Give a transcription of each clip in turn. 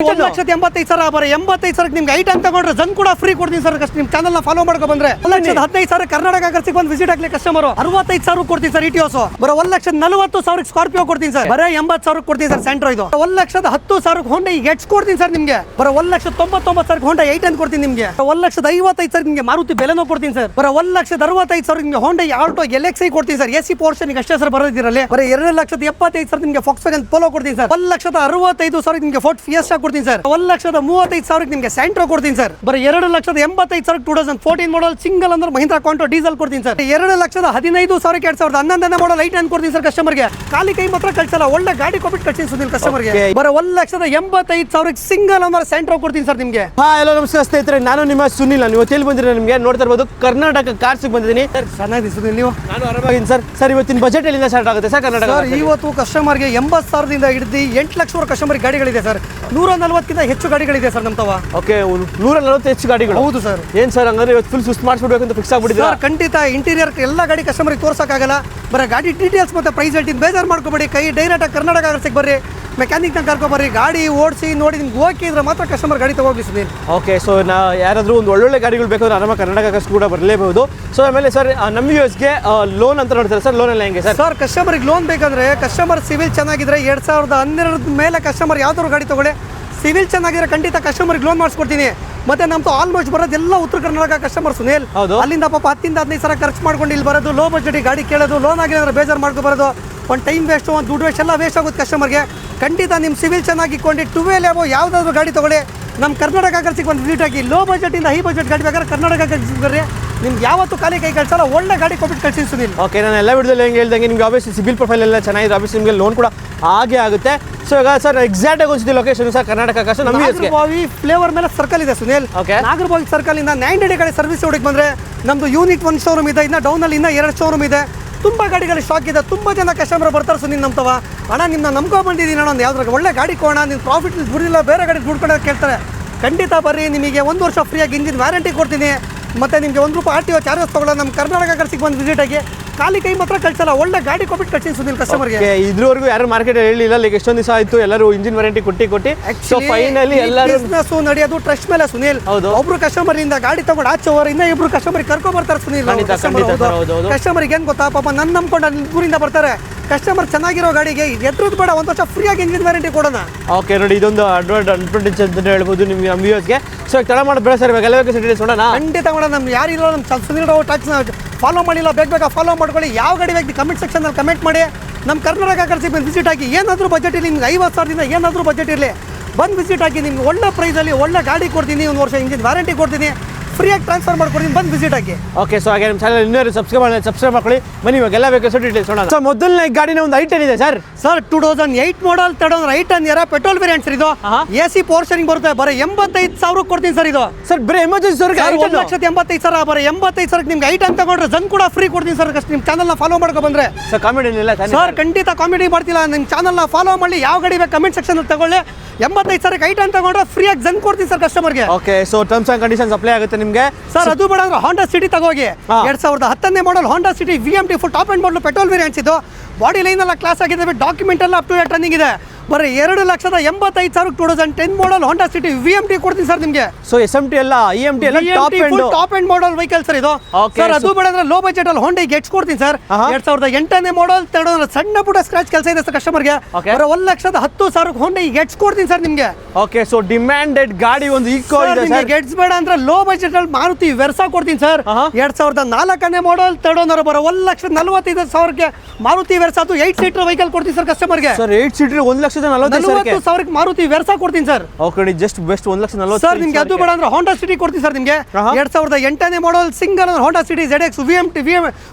1,85,000 ಬರೀ 85,000 ನಿಮ್ಗೆ ಐಟಮ್ ತಗೊಂಡ್ರೆ ಜನ್ ಕೂಡ ಫ್ರೀ ಕೊಡ್ತೀನಿ ಸರ್. ನಿಮ್ಮ ಚಾನಲ್ ನ ಫಾಲೋ ಮಾಡ್ಕೊ ಬಂದ್ರೆ 1,15,000 ಕರ್ನಾಟಕ ಕರ್ಸಿಗೆ ಬಂದು ವಿಸಿಟ್ ಆಗ್ಲಿ ಕಸ್ಟಮರ್ 65,000 ಕೊಡ್ತೀನಿ ಸರ್. ಇಟಿಯೋಸ್ ಬರೋ 1,40,000 ಸ್ಕಾರ್ಪಿಯೋ ಕೊಡ್ತೀನಿ ಸರ್. ಬರೀ 80,000 ಕೊಡ್ತೀನಿ ಸರ್. ಸೆಂಟ್ರೋ ಇದು 1,10,000 ಹೋಂಡಾ ಎಚ್ ಕೊಡ್ತೀನಿ ಸರ್. ನಿಮ್ಗೆ ಬರೋ 1,99,000 ಹೋಂಡಾ 8 ಅಂತ ಕೊಡ್ತೀನಿ. ನಿಮ್ಗೆ 1,55,000 ನಿಮ್ಗೆ ಮಾರುತಿ ಬೆಲೆನೋ ಕೊಡ್ತೀನಿ ಸರ್. ಬರೋ 1,65,000 ನಿಮ್ಗೆ ಹೋಂಡಾ ಆಲ್ಟೋ ಎಲ್ಎಕ್ಸ್ಐ ಕೊಡ್ತೀನಿ ಸರ್. ಎಸಿ ಪೋರ್ಷನ್ ಅಷ್ಟೇ ಸರ್ ಬರೋದಿರಲಿ. ಬರೀ 2,75,000 ನಿಮ್ಗೆ ಫಾಕ್ಸ್ವ್ಯಾಗನ್ ಪೋಲೋ ಕೊಡ್ತೀನಿ ಸರ್. 1,65,000 ನಿಮ್ಗೆ ಫೋರ್ಡ್ ಫಿಯೆಸ್ಟಾ ಕೊಡ್ತೀನಿ ಸರ್. 1,35,000 ನಿಮ್ಗೆ ಸೆಂಟ್ರೋ ಕೊಡ್ತೀನಿ ಸರ್. ಬರೀ 2,85,000 2014 ಮಾಡಲ್ ಸಿಂಗಲ್ ಅಂದ್ರೆ ಮಹೀಂದ್ರಾ ಕಾಂಟೋ ಡೀಸೆಲ್ ಕೊಡ್ತೀನಿ ಸರ್. 2,15,000 2011 ಮಾಡಲ್ 8 ಅಂತ ಕೊಡ್ತೀನಿ ಸರ್. ಕಸ್ಟಮರ್ಗೆ ಖಾಲಿ ಕೈ ಮಾತ್ರ ಕಳ್ಸಲ್ಲ, ಒಳ್ಳೆ ಗಾಡಿ ಕೊಟ್ಟು ಕಳ್ಸಿದ್ದೀನಿ ಸುನಿಲ್ ಕಸ್ಟಮರ್ಗೆ. ಬರೀ 1,85,000 ಸಿಂಗಲ್ ಅಂದ್ರೆ ಸೆಂಟ್ರೋ ಕೊಡ್ತೀನಿ ಸರ್ ನಿಮ್ಗೆ. ಹಲೋ ನಮಸ್ಕಾರ ಸ್ನೇಹಿತರೆ, ನಾನು ನಿಮ್ಮ ಸುನಿಲ್. ನೀವು ಎಲ್ಲಿ ಬಂದಿರೋ ನಿಮಗೆ ನೋಡ್ತಾ ಇರ್ಬೋದು ಕರ್ನಾಟಕ ಕಾರ್ಸ್ ಬಂದಿದ್ದೀನಿ ಸರ್. ಚೆನ್ನಾಗಿದೆ ಸುನಿಲ್, ನೀವು? ನಾನು ಆರಾಮಾಗಿದ್ದೀನಿ ಸರ್. ಸರ್ ಇವತ್ತಿನ ಬಜೆಟ್ ಎಲ್ಲಿಂದ ಸ್ಟಾರ್ಟ್ ಆಗುತ್ತೆ ಸರ್ ಕರ್ನಾಟಕ? ಸರ್ ಇವತ್ತು ಕಸ್ಟಮರ್ಗೆ 80,000ದಿಂದ ಹಿಡಿದು 8 ಲಕ್ಷ ಕಸ್ಟಮರ್ ಗಾಡಿಗಳಿದೆ ಸರ್. 140ಕ್ಕಿಂತ ಹೆಚ್ಚು ಗಾಡಿಗಳಿದೆ ಸರ್ ನಮ್ಮ ತವ. ಓಕೆ, 140 ಹೆಚ್ಚು ಗಾಡಿಗಳು. ಹೌದು ಸರ್. ಏನ್ ಸರ್ ಹಂಗಂದ್ರೆ ಇವತ್ತು ಫುಲ್ ಸುಸ್ತು ಮಾಡಿಸ್ಬಿಡ್ಬೇಕು ಅಂತ ಫಿಕ್ಸ್ ಆಗ್ಬಿಟ್ಟಿದೆ ಸರ್. ಖಂಡಿತ ಇಂಟೀರಿಯರ್ ಎಲ್ಲ ಗಾಡಿ ಕಸ್ಟಮರ್ಗೆ ತೋರ್ಸಕ್ಕಾಗಲ್ಲ. ಬರೀ ಗಾಡಿ ಡೀಟೇಲ್ಸ್ ಮತ್ತೆ ಪ್ರೈಸ್ ಹೇಳ್ತೀನಿ, ಬೇಜಾರು ಮಾಡ್ಕೋಬೇಡಿ. ಕೈ ಡೈರೆಕ್ಟ್ ಆಗಿ ಕರ್ನಾಟಕ ಕಾರ್ಸಿಗೆ ಬರ್ರಿ, ಮೆಕ್ಯಾನಿಕ್ ನ ಕರ್ಕೊಬರ್ರಿ, ಗಾಡಿ ಓಡಿಸಿ ನೋಡಿ ನಿಮ್ಗೆ ಓಕೆ ಇದ್ರೆ ಮಾತ್ರ ಕಸ್ಟಮರ್ ಗಾಡಿ ತಗೋಗಿ ಸರ್. ಓಕೆ, ಸೊ ಯಾರಾದರೂ ಒಂದು ಒಳ್ಳೊಳ್ಳೆ ಗಾಡಿಗಳು ಬೇಕಾದ್ರೆ ಆರಾಮ ಕರ್ನಾಟಕ ಕಾರ್ಸ್ ಕೂಡ ಬರಲೇಬಹುದು. ಸೊ ಆಮೇಲೆ ಸರ್ ನಮ್ಮ ಯೂಸ್ಗೆ ಲೋನ್ ಅಂತ ನೋಡ್ತಾರೆ ಸರ್. ಲೋನ್ ಎಲ್ಲ ಹೆಂಗೆ ಸರ್? ಸರ್ ಕಸ್ಟಮರ್ಗೆ ಲೋನ್ ಬೇಕಂದ್ರೆ ಕಸ್ಟಮರ್ ಸಿವಿಲ್ ಚೆನ್ನಾಗಿದ್ರೆ 2012 ಮೇಲೆ ಕಸ್ಟಮರ್ ಯಾವ್ದಾದ್ರು ಗಾಡಿ ತಗೊಳ್ಳಿ, ಸಿವಿಲ್ ಚೆನ್ನಾಗಿದ್ರೆ ಖಂಡಿತ ಕಸ್ಟಮರ್ಗೆ ಲೋನ್ ಮಾಡಿಸ್ಕೊಡ್ತೀನಿ. ಮತ್ತೆ ನಮ್ದು ಆಲ್ಮೋಸ್ಟ್ ಬರೋದೆಲ್ಲ ಉತ್ತರ ಕರ್ನಾಟಕ ಕಸ್ಟಮರ್ ಸುನಿಲ್. ಅಲ್ಲಿಂದ ಪಾಪ 10,000-15,000 ಖರ್ಚು ಮಾಡ್ಕೊಂಡು ಇಲ್ಲಿ ಬರೋದು, ಲೋ ಬಜೆಟ್ ಗಾಡಿ ಕೇಳೋದು, ಲೋನ್ ಆಗಿಲ್ಲ ಅಂದ್ರೆ ಬೇಜಾರು ಮಾಡ್ಕೊ ಬರೋದು, ಒಂದು ಟೈಮ್ ವೇಸ್ಟ್, ಒಂದು ದುಡ್ಡು ವೇಸ್ಟ್ ಎಲ್ಲ ವೇಸ್ಟ್ ಆಗುತ್ತೆ ಕಸ್ಟಮರ್ಗೆ. ಖಂಡಿತ ನಿಮ್ಮ ಸಿವಿಲ್ ಚೆನ್ನಾಗಿ ಇಟ್ಕೊಂಡು 12 ಯಾವುದಾದ್ರು ಗಾಡಿ ತಗೊಳ್ಳಿ, ನಮ್ಮ ಕರ್ನಾಟಕ ಖರ್ಚಿಗೆ ಒಂದು ವಿಸಿಟ್ ಆಗಿ. ಲೋ ಬಜೆಟಿಂದ ಹೈ ಬಜೆಟ್ ಗಾಡಿ ಬೇಕಾದ್ರೆ ಕರ್ನಾಟಕ ಖರ್ಚಿಗೆ ಬರ್ರಿ, ನಿಮ್ಗೆ ಯಾವತ್ತು ಖಾಲಿ ಕೈ ಕಳ್ಸಲ್ಲ, ಒಳ್ಳೆ ಗಾಡಿ ಕೊಟ್ಬಿಟ್ಟು ಕಳ್ಸಿ ಸುನಿಲ್. ಓಕೆ, ನಾನು ಎಲ್ಲ ವಿಡಿಯೋದಲ್ಲಿ ಹೆಂಗೆ ಹೇಳ್ದಂಗೆ ನಿಮ್ಗೆ ಆಬ್ವಿಯಸ್ಲಿ ಸಿಬಿಲ್ ಪ್ರೊಫೈಲ್ ಎಲ್ಲ ಚೆನ್ನಾಗಿದೆ, ಆಬ್ವಿಯಸ್ಲಿ ನಿಮಗೆ ಲೋನ್ ಕೂಡ ಹಾಗೆ ಆಗುತ್ತೆ. ಸೊ ಈಗ ಸರ್ ಎಕ್ಸಾಕ್ಟ್ ಆಗಿ ಒಂದು ಲೊಕೇಶನ್ ಸರ್ ಕರ್ನಾಟಕ ಕಾರ್ಸ್ ನಮ್ಮ ನಾಗರಬಾವಿ ಫ್ಲೇವರ್ ಮೇಲೆ ಸರ್ಕಲ್ ಇದೆ ಸುನಿಲ್. ನಾಗರಬಾವಿ ಸರ್ಕಲ್ ಇಂದ 90 ಗಾಡಿ ಸರ್ವಿಸ್ ರೋಡಿಗೆ ಬಂದ್ರೆ ನಮ್ದು ಯೂನಿಟ್ 1 ಶೋರೂಮ್ ಇದೆ. ಇನ್ನ ಡೌನ್ ಅಲ್ಲಿ ಇನ್ನ 2 ಶೋರೂಮ್ ಇದೆ. ತುಂಬಾ ಗಾಡಿಗಳ ಸ್ಟಾಕ್ ಇದೆ. ತುಂಬಾ ಜನ ಕಸ್ಟಮರ್ ಬರ್ತಾರೆ ಸುನಿಲ್ ನಮ್ತವ. ಅಣ್ಣ ನಿಮ್ಮನ್ನ ನಂಬ್ಕೊ ಬಂದಿದ್ದೀನಿ ಅಣ್ಣ, ಒಂದು ಯಾವ್ದ್ರಾಗ ಒಳ್ಳೆ ಗಾಡಿ ಕೊಡೋಣ, ನಿನ್ನ ಪ್ರಾಫಿಟ್ ದುಡಿಲ್ಲ ಬೇರೆ ಗಾಡಿ ದುಡ್ಕೊಂಡು ಕೇಳ್ತಾರೆ. ಖಂಡಿತ ಬರ್ರಿ, ನಿಮಗೆ 1 ವರ್ಷ ಫ್ರೀಯಾಗಿ ಇಂಜಿನ್ ವ್ಯಾರಂಟಿ ಕೊಡ್ತೀನಿ. ಮತ್ತೆ ನಿಮಗೆ ₹1 RTO ಚಾರ್ಜಸ್ ತಗೊಳ್ಳೋ. ನಮ್ಮ ಕರ್ನಾಟಕ ಕಾರ್ಸಿಗೆ ಬಂದು ವಿಸಿಟ್ ಆಗಿ, ಖಾಲಿ ಕೈ ಮಾತ್ರ ಕಳ್ಸಲ್ಲ, ಒಳ್ಳೆ ಗಾಡಿ ಕೊಟ್ಬಿಟ್ಟು ಕಳ್ಸಿ ಸುನಿಲ್ ಕಸ್ಟಮರ್ಗೆ. ಇದ್ರವರೆಗೂ ಯಾರು ಮಾರ್ಕೆಟ್ ಹೇಳಿಲ್ಲ, ಲೈಕ್ ಎಷ್ಟೊಂದು ದಿವಸ ಆಯ್ತು ಎಲ್ಲರೂ ಇಂಜಿನ್ ವಾರಂಟಿ ಕೊಟ್ಟು ಸೊ ಫೈನಲಿ ಎಲ್ಲರೂ ಬಿಸ್ನೆಸ್ ನಡೆಯೋದು ಟ್ರಸ್ಟ್ ಮೇಲೆ ಸುನಿಲ್. ಒಬ್ರು ಕಸ್ಟಮರ್ ಇಂದ ಗಾಡಿ ತಗೊಂಡು ಆಚೆ ಹೋದ್ರೆ ಇನ್ನ ಇಬ್ರು ಕಸ್ಟಮರ್ ಕರ್ಕೊ ಬರ್ತಾರೆ ಸುನಿಲ್. ಕಸ್ಟಮರ್ಗೆ ಏನ್ ಗೊತ್ತಾ, ಪಾಪ ನನ್ನ ನಂಬ್ಕೊಂಡು ಅಲ್ಲಿ ಊರಿಂದ ಬರ್ತಾರೆ. ಕಸ್ಟಮರ್ ಚೆನ್ನಾಗಿರೋ ಗಾಡಿಗೆ ಎದ್ರದ್ದು ಬೇಡ, 1 ವರ್ಷ ಫ್ರೀಯಾಗಿ ಇಂಜಿನ್ ವ್ಯಾರಂಟಿ ಕೊಡೋಣ. ಓಕೆ ನೋಡಿ, ಇದೊಂದು ಅಡ್ವಾಂಟೇಜ್ ಅಂತ ಹೇಳ್ಬೋದು ನಿಮ್ಗೆ ನಮ್ಮ ವ್ಯೂಸ್ಗೆ. ಸೊ ತಡ ಮಾಡಿ ಬೇಡ ಸರ್, ಇವಾಗ ಎಲ್ಲ ನೋಡೋಣ. ಖಂಡಿತ ಮಾಡೋಣ. ನಮ್ಗೆ ಯಾರಿಲ್ಲ, ನಮ್ಮ ಸುನಿಲ್ ಟ್ಯಾಕ್ಸ್ ಫಾಲೋ ಮಾಡಿಲ್ಲ, ಬೇಗ ಫಾಲೋ ಮಾಡ್ಕೊಳ್ಳಿ. ಯಾವ ಗಾಡಿ ಬೇಕು ಕಮೆಂಟ್ ಸೆಕ್ಷನಲ್ಲಿ ಕಮೆಂಟ್ ಮಾಡಿ. ನಮ್ಮ ಕರ್ನಾಟಕ ಕಾರ್ಸಿಗೆ ಬಂದು ವಿಸಿಟ್ ಆಗಿ, ಏನಾದರೂ ಬಜೆಟ್ ಇರಲಿ, ನಿಮ್ಗೆ 50,000ದಿಂದ ಏನಾದರೂ ಬಜೆಟ್ ಇರಲಿ, ಬಂದು ವಿಸಿಟ್ ಆಗಿ. ನಿಮ್ಗೆ ಒಳ್ಳೆ ಪ್ರೈಸಲ್ಲಿ ಒಳ್ಳೆ ಗಾಡಿ ಕೊಡ್ತೀನಿ, 1 ವರ್ಷ ಇಂಜಿನ್ ವ್ಯಾರಂಟಿ ಕೊಡ್ತೀನಿ, ಫ್ರೀಯಾಗಿ ಟ್ರಾನ್ಸ್ಫರ್ ಮಾಡ್ಕೊಡ್ತೀನಿ, ಬಂದು ವಿಸಿಟ್ ಆಗಿ. ಓಕೆ, ಸೊ ಹಾಗೆ ನಮ್ಮ ಚಾನಲ್ ಇನ್ನೂ ಸಬ್ಸ್ಕ್ರೈಬ್ ಮಾಡ್ಕೊಳ್ಳಿ. ಬನ್ನಿ ಇವಾಗ ಎಲ್ಲ ಬೇಕು ಸರ್ ಡೀಟೇಲ್ಸ್ ನೋಡೋಣ. ಸೊ ಮೊದಲನೇ ಗಾಡಿನ ಒಂದು ಐಟನ್ ಇದೆ ಸರ್. ಸರ್ 2008 ಮಾಡಲ್ ಐಟನ್ ಪೆಟ್ರೋಲ್ ವೇರಿಯಂಟ್ ಸರ್. ಇದು ಎಸಿ ಪೋರ್ಷನಿಂಗ್ ಬರುತ್ತೆ. ಬರೀ 85,000 ಕೊಡ್ತೀನಿ ಸರ್. ಇದು ಸರ್ ಬರೀ ಎಮರ್ಜೆನ್ಸಿ 1,85,000 ಬರೀ 85,000 ನಿಮ್ಗೆ ಐಟನ್ ತಗೊಂಡ್ರೆ ಜನ್ ಕೂಡ ಫ್ರೀ ಕೊಡ್ತೀನಿ ಸರ್. ನಿಮ್ಮ ಚಾನಲ್ ನ ಫಾಲೋ ಮಾಡ್ಕೊ ಬಂದ್ರೆ ಸರ್ ಕಾಮಿಡಿ ಇಲ್ಲ ಸರ್. ಖಂಡಿತ ಕಾಮಿಡಿ ಮಾಡ್ತಿಲ್ಲ. ನಿಮ್ಮ ಚಾನಲ್ ನ ಫಾಲೋ ಮಾಡಿ, ಯಾವ ಗಾಡಿ ಬೇಕು ಕಮೆಂಟ್ ಸೆಕ್ಷನ್ ತಗೊಳ್ಳಿ. 85,000 ಐಟನ್ ತಗೊಂಡ್ರೆ ಫ್ರೀಯಾಗಿ ಜನ್ ಕೊಡ್ತೀನಿ ಸರ್ ಕಸ್ಟಮರ್ಗೆ. Okay, so terms and conditions apply ಆಗುತ್ತೆ ನಿಮಗೆ ಸರ್. ಅದು ಬೇಡ ಅಂದ್ರೆ ಹೋಂಡಾ ಸಿಟಿ ತಗೋಗಿ. 2010 model Honda City VMT full top end model petrol variants. ಇದು ಬಾಡಿ ಲೈನ್ ಎಲ್ಲ ಕ್ಲಾಸ್ ಆಗಿದೆ, ಡಾಕ್ಯುಮೆಂಟ್ ಎಲ್ಲ ಅಪ್ ಟು ಡೇಟ್ ರನ್ನಿಂಗ್ ಇದೆ. ಬರೀ 2,85,000 2010 ಮಾಡಲ್ ಹೋಂಡಾ ಸಿಟಿ VMT ಕೊಡ್ತೀನಿ ಸರ್ ನಿಮಗೆ. ಸೊ SMT ಎಲ್ಲ EMT ಎಲ್ಲ top end model vehicle sir ಇದು. ಸರ್ ಅದು ಬೇಡ ಅಂದ್ರೆ ಲೋ ಬಜೆಟ್ ಅಲ್ಲಿ ಹೋಂಡಾ ಗೆಟ್ಸ್ ಕೊಡ್ತೀನಿ ಸರ್. 2008 ಮಾಡಲ್ ಸಣ್ಣ ಪುಟ್ಟ ಸ್ಕ್ರಾಚ್ ಕೆಲಸ ಇದೆ ಸರ್ ಕಸ್ಟಮರ್ಗೆ. ಬರೀ 1,10,000 ಹೋಂಡಾ ಗೆಟ್ಸ್ ಕೊಡ್ತೀನಿ ಸರ್ ನಿಮಗೆ. ಓಕೆ, ಸೊ ಡಿಮ್ಯಾಂಡೆಡ್ ಗಾಡಿ ಒಂದು ಈಕೋ ಇದೆ ಸರ್. ಗೆಟ್ಸ್ ಬೇಡ ಅಂದ್ರೆ ಲೋ ಬಜೆಟ್ ಅಲ್ಲಿ ಮಾರುತಿ ವೆರ್ಸಾ ಕೊಡ್ತೀನಿ ಸರ್. 2004 ಮಾಡಲ್ ತಡೋನರ ಬರೋ 1,45,000ಗೆ ಮಾರುತಿ ವೆರ್ಸಾ. ಅದು 8 ಸೀಟರ್ ವೆಹಿಕಲ್ ಕೊಡ್ತೀನಿ ಸರ್ ಕಸ್ಟಮರ್ಗೆ. ಸರ್ 8 ಸೀಟರ್ 1,40,000 ಮಾರುತಿ ವೆರ್ಸಾ ಕೊಡ್ತೀನಿ sir. Okay, just best 1,40,000 sir. ನಿಮ್ಗೆ ಅದು ಬೇಡ ಅಂದ್ರೆ ಹೋಂಡಾ ಸಿಟಿ ಕೊಡ್ತೀನಿ ಸರ್ ನಿಮಗೆ. 2008 model single Honda City ZX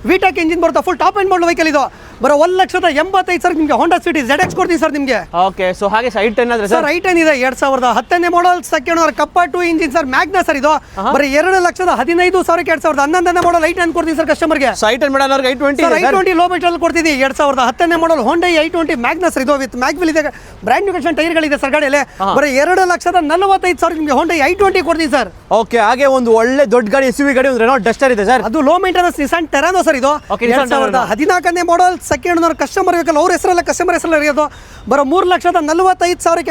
VTEC engine ಬರುತ್ತೆ, full top end model vehicle. ಇದು ಬರೋ 1,85,000 ನಿಮಗೆ ಹೋಂಡಾ ಸಿಟಿ ZX ಕೊಡ್ತೀನಿ ಸರ್ ನಿಮಗೆ. ಓಕೆ, ಸೊ ಹಾಗೆ ಐಟನ್ ಆದ್ರೆ ಸರ್ ಐಟನ್ ಇದೆ 2010 ಮಾಡಲ್ ಸೆಕೆಂಡ್ ಓನರ್ ಕಪ್ಪ 2 ಇಂಜಿನ್ ಸರ್, ಮ್ಯಾಗ್ನಾ ಸರ್. ಇದು ಬರೀ 2,15,000 2011 ಮಾಡಲ್ ಐಟನ್ ಕೊಡ್ತೀನಿ ಸರ್ ಕಸ್ಟಮರ್ಗೆ. ಐಟನ್ ಮೇಡಲ್ 820 ಲೋ ಬಜೆಟ್ ಅಲ್ಲಿ ಕೊಡ್ತೀನಿ. 2010 ಮಾಡಲ್ ಹೋಂಡಾ i20 ಮ್ಯಾಗ್ನಾ ಸರ್. ಇದು ವಿತ್ ಮ್ಯಾಗ್ವಿಲ್ ಇದೆ, ಬ್ರ್ಯಾಂಡ್ ನ್ಯೂ ಕಂಡೀಷನ್ ಟೈರ್ಗಳಿದೆ ಸರ್ ಗಾಡಿಯಲ್ಲಿ. ಬರೀ 2,45,000 ನಿಮಗೆ ಹೋಂಡಾ i20 ಕೊಡ್ತೀನಿ ಸರ್. ಓಕೆ, ಹಾಗೆ ಒಂದು ಒಳ್ಳೆ ದೊಡ್ಡ ಗಾಡಿ SUV ಗಾಡಿ ಒಂದು ರೆನಾಲ್ಟ್ ಡಸ್ಟರ್ ಇದೆ ಸರ್. ಅದು ಲೋ ಮೇಂಟೆನೆನ್ಸ್ ನಿಸಾನ್ ಟೆರಾನೋ ಸರ್ ಇದು. 2014ನೇ ಮಾಡಲ್, ಸೆಕೆಂಡ್ ಓನರ್, ಕಸ್ಟಮರ್ ವೆಹಿಕಲ್ ಅವ್ರ ಹೆಸರಲ್ಲ, ಕಸ್ಟಮರ್ ಹೆಸರಲ್ಲಿ ಇರೋದು. ಬರೋ 3,45,000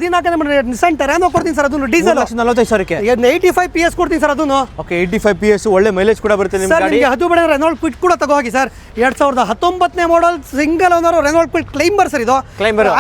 2014ನೇ ನಿಸಾನ್ ಟೆರಾನೋ ಕೊಡ್ತೀನಿ ಸರ್. ಅದನ್ನು ಡೀಸೆಲ್ 45,000ಕ್ಕೆ 85 PS ಕೊಡ್ತೀನಿ ಸರ್. ಅದನ್ನು ಓಕೆ, 85 PS ಒಳ್ಳೆ ಮೈಲೇಜ್ ಕೂಡ ಬರುತ್ತೆ ನಿಮ್ಮ ಗಾಡಿ. ಅದು ಬೇಡ ರೆನಾಲ್ಟ್ ಕ್ವಿಟ್ ಕೂಡ ತಗೋ ಹೋಗಿ ಸರ್. 2019ನೇ model, single owner, Renault Kwid climber sir ಇದು.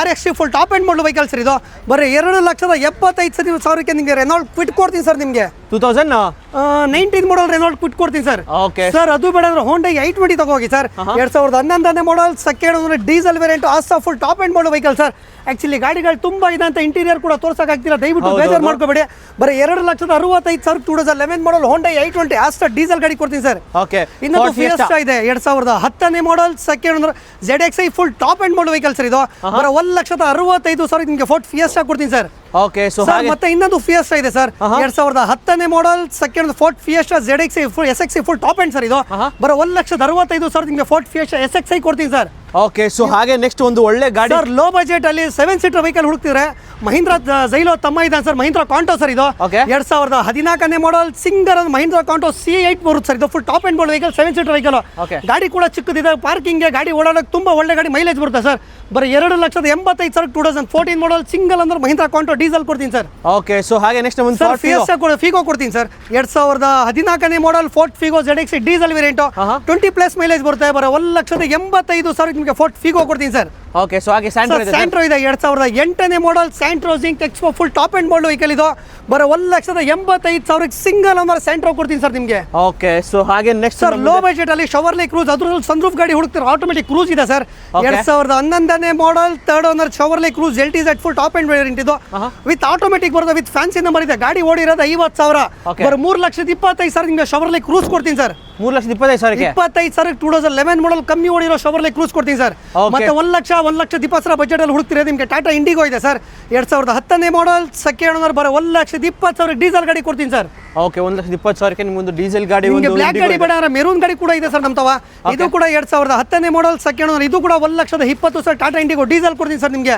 RX full top end model vehicle sir ಇದು. ಬರೀ 2,75,000ಕ್ಕೆ ನಿಮಗೆ ರೆನಾಲ್ಟ್ ಕ್ವಿಟ್ ಕೊಡ್ತೀನಿ ಸರ್. ನಿಮಗೆ 2019 ಮಾಡಲ್ ರೆನಾಲ್ಟ್ ಕ್ವಿಟ್ ಕೊಡ್ತೀನಿ ಸರ್. ಓಕೆ ಸರ್, ಅದು ಬೇಡ ಅಂದ್ರೆ ಹೋಂಡಾ i20 ತಗೋ ಹೋಗಿ ಸರ್. 2011ನೇ model, second owner, diesel variant, Asta full top end model vehicle sir. Actually ಗಾಡಿಗಳು ತುಂಬಾ ಇದೆ ಅಂತ ಇಂಟೀರಿಯರ್ ಕೂಡ ತೋರ್ಸಕ್ಕಾಗ್ತಿಲ್ಲ, ದಯವಿಟ್ಟು ಬೇಜಾರು ಮಾಡ್ಕೋಬೇಡಿ. ಬರೀ 2,65,000 2011 ಮಾಡಲ್ ಹೋಂಡಾ i20 ಆಸ್ತಾ ಡೀಸೆಲ್ ಗಾಡಿ ಕೊಡ್ತೀನಿ ಸರ್. ಓಕೆ, ಇನ್ನೊಂದು ಫಿಯೆಸ್ಟಾ ಇದೆ 2010ನೇ model, second owner, ZXi full top end model vehicle sir ಇದು. ಬರೋ 1,65,000 ನಿಮಗೆ ಫೋರ್ಟ್ ಫಿಯೆಸ್ಟಾ ಕೊಡ್ತೀನಿ ಸರ್. ಓಕೆ, ಸೊ ಮತ್ತೆ ಇನ್ನೊಂದು ಫಿಯೆಸ್ಟಾ ಇದೆ ಸರ್. 2010ನೇ model, second Ford Fiesta ZXi full SXi full top end sir ಇದು. ಬರೋ 1,65,000 ನಿಮಗೆ ಫೋರ್ಟ್ ಫಿಯೆಸ್ಟಾ SXi ಕೊಡ್ತೀನಿ ಸರ್. ಓಕೆ, ಸೊ ಹಾಗೆ ನೆಕ್ಸ್ಟ್ ಒಂದು ಒಳ್ಳೆ ಗಾಡಿ ಸರ್, ಲೋ ಬಜೆಟ್ ಅಲ್ಲಿ 7 ಸೀಟರ್ ವೆಹಿಕಲ್ ಹುಡುಕ್ತಿದ್ರೆ ಮಹೀಂದ್ರ ಜೈಲೋ ತಮ್ಮ ಇದ್ದಾನೆ ಸರ್. ಮಹೀಂದ್ರ ಕಾಂಟೋ ಸರ್ ಇದು. 2014ನೇ model, single Mahindra Kanto C8 ಬರುತ್ತೆ ಸರ್ ಇದು. Full top end model vehicle, 7 seater vehicle. ಗಾಡಿ ಕೂಡ ಚಿಕ್ಕದಿದೆ, ಪಾರ್ಕಿಂಗ್ ಗಾಡಿ ಓಡಾಡೋಕೆ ತುಂಬಾ ಒಳ್ಳೆ ಗಾಡಿ, ಮೈಲೇಜ್ ಬರುತ್ತೆ ಸರ್. ಬರೀ 2,85,000 2014 ಮಾಡಲ್, ಸಿಂಗಲ್ ಅಂದ್ರೆ ಮಹೀಂದ್ರ ಕಾಂಟೋ ಡೀಸೆಲ್ ಕೊಡ್ತೀನಿ ಸರ್. ಓಕೆ, ಸೊ ಹಾಗೆ ನೆಕ್ಸ್ಟ್ ಒಂದು ಫಿಗೋ ಕೊಡ್ತೀನಿ ಸರ್. 2014ನೇ model, Ford Figo ZXi diesel variant, 20+ mileage ಬರುತ್ತೆ. ಬರೋ 1,85,000 ನಿಮಗೆ ಫೋರ್ಟ್ ಫಿಗೋ ಕೊಡ್ತೀನಿ ಸರ್. ಓಕೆ, ಸೊ ಹಾಗೆ ಸ್ಯಾಂಟ್ರೋ ಇದೆ 2008ನೇ model, Santro Xing XO full top end model vehicle ಇದು. ಬರೋ 1,85,000 ಸಿಂಗಲ್ ಓನರ್ ಸ್ಯಾಂಟ್ರೋ ಕೊಡ್ತೀನಿ ಸರ್ ನಿಮಗೆ. ಓಕೆ, ಸೊ ಹಾಗೆ ನೆಕ್ಸ್ಟ್ ಸರ್, ಲೋ ಬಜೆಟ್ ಅಲ್ಲಿ ಶವರ್ಲೆ ಕ್ರೂಸ್, ಅದ್ರಲ್ಲಿ ಸನ್ರೂಫ್ ಗಾಡಿ ಹುಡುಕ್ತಿರೋ ಆಟೋಮೆಟಿಕ್ ಕ್ರೂಸ್ ಇದೆ ಸರ್. 2011ನೇ model, third owner, Chevrolet Cruze LTZ full top end variant ಇದು. ವಿತ್ ಆಟೋಮೆಟಿಕ್ ಬರುತ್ತೆ, ವಿತ್ ಫ್ಯಾನ್ಸಿ ನಂಬರ್ ಇದೆ. ಗಾಡಿ ಓಡಿರೋದು 50,000. ಬರೋ 3,25,000 ನಿಮಗೆ ಶವರ್ಲೆ ಕ್ರೂಸ್ ಕೊಡ್ತೀನಿ ಸರ್. 3,25,000ಕ್ಕೆ 25,000 2011 ಮಾಡಲ್ ಕಮ್ಮಿ ಓಡಿರೋ ಶವರ್ಲೆ ಕ್ರೂಸ್ ಕೊಡ್ತೀನಿ ಸರ್. ಮತ್ತೆ 1,20,000 ಬಜೆಟ್ ಅಲ್ಲಿ ಹುಡುಕ್ತಿರೋ ನಿಮಗೆ ಟಾಟಾ ಇಂಡಿಗೋ ಇದೆ ಸರ್. 2010ನೇ ಮಾಡಲ್, ಸೆಕೆಂಡ್ ಓನರ್, ಬರೋ 1,20,000 ಡೀಸೆಲ್ ಗಾಡಿ ಕೊಡ್ತೀನಿ ಸರ್. ಓಕೆ, 1,20,000ಕ್ಕೆ ನಿಮ್ಗೊಂದು ಡೀಸೆಲ್ ಗಾಡಿ, ಒಂದು ಬ್ಲಾಕ್ ಗಾಡಿ ಬೇಡ, ಮೆರೂನ್ ಗಾಡಿ ಕೂಡ ಇದೆ ಸರ್ ನಮ್ಮ ತವ. ಇದು ಕೂಡ 2010ನೇ ಮಾಡಲ್, ಸೆಕೆಂಡ್ ಓನರ್, ಇದು ಕೂಡ 1,20,000 ಟಾಟಾ ಇಂಡಿಗೋ ಡೀಸೆಲ್ ಕೊಡ್ತೀನಿ ಸರ್ ನಿಮಗೆ.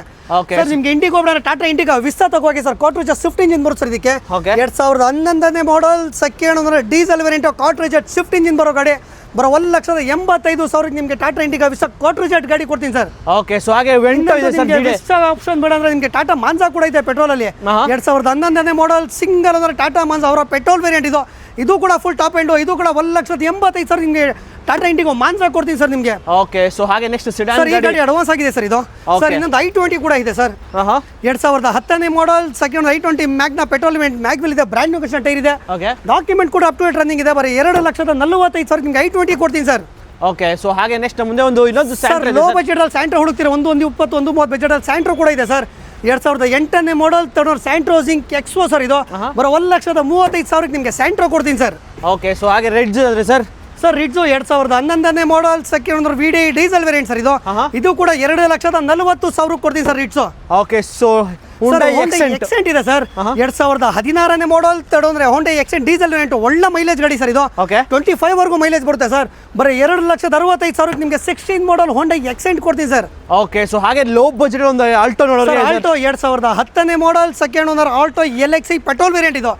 ಸರ್, ನಿಮ್ಗೆ ಇಂಡಿಗೋ ಬೇಡ, ಟಾಟಾ ಇಂಡಿಗೋ ವಿಸ್ತಾ ತಗೋಗಿ ಸರ್. ಕಾರ್ಟ್ರಿಜ್ ಸ್ವಿಫ್ಟ್ ಇಂಜಿನ್ ಬರುತ್ತೆ ಸರ್ ಇದಕ್ಕೆ. 2011ನೇ model, second owner, diesel variant, Quadrajet Swift engine ಬರೋ ಗಾಡಿ. ಬರೋ 1,85,000 ನಿಮಗೆ ಟಾಟಾ ಇಂಡಿಗಾ ವಿಸ್ತಾ ಕಾರ್ಟ್ರಿಜ್ ಗಾಡಿ ಕೊಡ್ತೀನಿ ಸರ್. ಓಕೆ, ಸೊ ಹಾಗೆ ವೆಂಟೋ ಇದೆ ಸರ್. ವಿಸ್ತಾ ಆಪ್ಷನ್ ಬೇಡ ಅಂದ್ರೆ ನಿಮಗೆ ಟಾಟಾ ಮಾನ್ಸಾ ಕೂಡ ಇದೆ ಪೆಟ್ರೋಲ್ ಅಲ್ಲಿ. 2011ನೇ model, single owner, Tata Mansa ಅವರ ಪೆಟ್ರೋಲ್ ವೇರಿಯಂಟ್ ಇದು. ಇದು ಕೂಡ ಫುಲ್ ಟಾಪ್ ಎಂಡ್, ಇದು ಕೂಡ 1,85,000 ನಿಮಗೆ ಟಾಟಾ ಇಂಡಿಗೋ ಮಾನ್ಸಾ ಕೊಡ್ತೀನಿ ಸರ್ ನಿಮಗೆ. ಓಕೆ, ಸೊ ಹಾಗೆ ನೆಕ್ಸ್ಟ್ ಸಿಡಾನ್ ಸರ್, ಈ ಗಾಡಿ ಅಡ್ವಾನ್ಸ್ ಆಗಿದೆ ಸರ್ ಇದು. ಸರ್, ಇನ್ನೊಂದು i20 ಕೂಡ ಇದೆ ಸರ್. 2010ನೇ model, second i20 Magna petrol mag wheel ಇದೆ, ಬ್ರ್ಯಾಂಡ್ ನ್ಯೂ ಕಂಡೀಷನ್ ಟೈರ್ ಇದೆ. ಡಾಕ್ಯುಮೆಂಟ್ ಕೂಡ ಅಪ್ ಟು ಡೇಟ್ ರನ್ನಿಂಗ್ ಇದೆ. ಬರೀ 2,45,000 ನಿಮಗೆ i20 ಕೊಡ್ತೀನಿ ಸರ್. ಓಕೆ, ಸೊ ಹಾಗೆ ನೆಕ್ಸ್ಟ್ ಮುಂದೆ ಒಂದು ಇನ್ನೊಂದು ಲೋ ಬಜೆಟ್ ಅಲ್ಲಿ ಸ್ಯಾಂಟ್ರೋ ಹುಡುಕ್ತೀರಾ, 1,20,000 1,30,000 ಬಜೆಟ್ ಅಲ್ಲಿ ಸ್ಯಾಂಟ್ರೋ ಕೂಡ ಇದೆ ಸರ್. 2008ನೇ model, third Santro Xing XO sir ಇದು. ಬರೋ 1,35,000 ನಿಮಗೆ ಸ್ಯಾಂಟ್ರೋ ಕೊಡ್ತೀನಿ ಸರ್. ಓಕೆ, ಸೊ ಹಾಗೆ ರೆಡ್ಜ್ ಅಂದ್ರೆ ಸರ್. ಸರ್, ರಿಡ್ಜು 2011ನೇ model, second owner, VDI diesel variant sir ಇದು. ಇದು ಕೂಡ 2,40,000 ಕೊಡ್ತೀನಿ sir Ritz. Okay, so Xcent ಇದೆ ಸರ್. 2016ನೇ model, third owner, Honda Xcent diesel variant, ಒಳ್ಳೆ ಮೈಲೇಜ್ ಗಾಡಿ ಸರ್ ಇದು. 25 ವರೆಗೂ ಮೈಲೇಜ್ ಬರುತ್ತೆ ಸರ್. ಬರೀ 2,65,000 ನಿಮಗೆ 16 ಮಾಡಲ್ ಹೋಂಡಾ ಎಕ್ಸೆಂಟ್ ಕೊಡ್ತೀನಿ ಸರ್. ಓಕೆ, ಸೊ ಹಾಗೆ ಲೋ ಬಜೆಟ್ ಒಂದು ಆಲ್ಟೋ ನೋಡೋದು. ಆಲ್ಟೋ 2010ನೇ model, second owner, Alto LXi petrol variant ಇದು.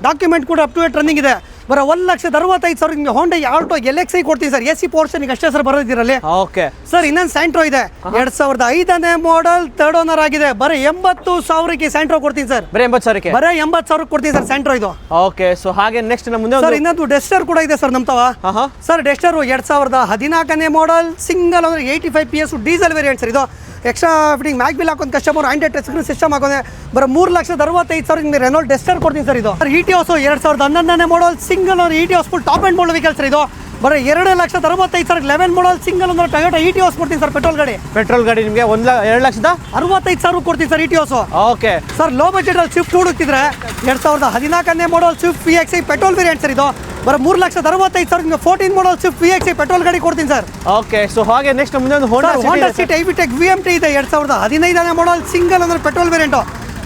ಡಾಕ್ಯುಮೆಂಟ್ ಕೂಡ ಅಪ್ ಟು ಡೇಟ್ ರನ್ನಿಂಗ್ ಇದೆ. ಬರೋ 1,65,000 ನಿಮಗೆ ಹೋಂಡಾ ಆಲ್ಟೋ LXi ಕೊಡ್ತೀನಿ ಸರ್. AC ಪೋರ್ಷನ್ ಅಷ್ಟೇ ಸರ್ ಬರೋದಿರಲ್ಲಿ. ಓಕೆ ಸರ್, ಇನ್ನೊಂದು ಸ್ಯಾಂಟ್ರೋ ಇದೆ 2005ನೇ ಮಾಡಲ್, ಥರ್ಡ್ ಓನರ್ ಆಗಿದೆ. ಬರೀ 80,000ಕ್ಕೆ ಸ್ಯಾಂಟ್ರೋ ಕೊಡ್ತೀನಿ ಸರ್. ಬರೀ 80,000ಕ್ಕೆ ಬರೀ 80,000 ಕೊಡ್ತೀನಿ ಸರ್ ಸ್ಯಾಂಟ್ರೋ ಇದು. ಓಕೆ, ಸೊ ಹಾಗೆ ನೆಕ್ಸ್ಟ್ ನಮ್ಮ ಮುಂದೆ ಸರ್, ಇನ್ನೊಂದು ಡೆಸ್ಟರ್ ಕೂಡ ಇದೆ ಸರ್ ನಮ್ಮ ತವ. ಸರ್, ಡೆಸ್ಟರ್ 2014ನೇ ಮಾಡಲ್, ಸಿಂಗಲ್ ಅಂದ್ರೆ 85 PS ಡೀಸೆಲ್ ವೇರಿಯಂಟ್ ಸರ್ ಇದು. ಎಕ್ಸ್ಟ್ರಾ ಫಿಟ್ಟಿಂಗ್ ಮ್ಯಾಗ್ವಿಲ್ ಹಾಕೊಂಡು customer android touch screen system ಹಾಕೊಂಡೆ. ಬರೋ 3,65,000 ನಿಮಗೆ ರೆನಾಲ್ಟ್ ಡೆಸ್ಟರ್ ಕೊಡ್ತೀನಿ ಸರ್ ಇದು. ಇಟಿಯೋಸ್ 2011ನೇ ಮಾಡಲ್, ಸಿಂಗಲ್ ಅಂದ್ರೆ Etios full top end model vehicle sir ಇದು. ಬರೋ 2,65,000 11 ಮಾಡಲ್, ಸಿಂಗಲ್ ಅಂದ್ರೆ ಟೊಯೋಟಾ ಇಟಿಯೋಸ್ ಕೊಡ್ತೀನಿ ಸರ್. ಪೆಟ್ರೋಲ್ ಗಾಡಿ ನಿಮಗೆ 2,65,000 ಕೊಡ್ತೀನಿ sir Etios. Okay, sir, low budget ಅಲ್ಲಿ ಸ್ವಿಫ್ಟ್ ಹುಡುಕ್ತಿದ್ರೆ 2014ನೇ model Swift VXi petrol variant sir ಇದು. ಬರೋ 3,65,000 ನಿಮಗೆ 14 ಮಾಡಲ್ ಸ್ವಿಫ್ಟ್ VXi ಪೆಟ್ರೋಲ್ ಗಾಡಿ ಕೊಡ್ತೀನಿ ಸರ್. ಓಕೆ, ಸೊ ಹಾಗೆ ನೆಕ್ಸ್ಟ್ ಮುಂದೆ ಒಂದು ಹೋಂಡಾ ಸಿಟಿ ಐವಿಟೆಕ್ VMT ಇದೆ 2015ನೇ ಮಾಡಲ್, ಸಿಂಗಲ್ ಅಂದ್ರೆ ಪೆಟ್ರೋಲ್ ವೇರಿಯಂಟ್.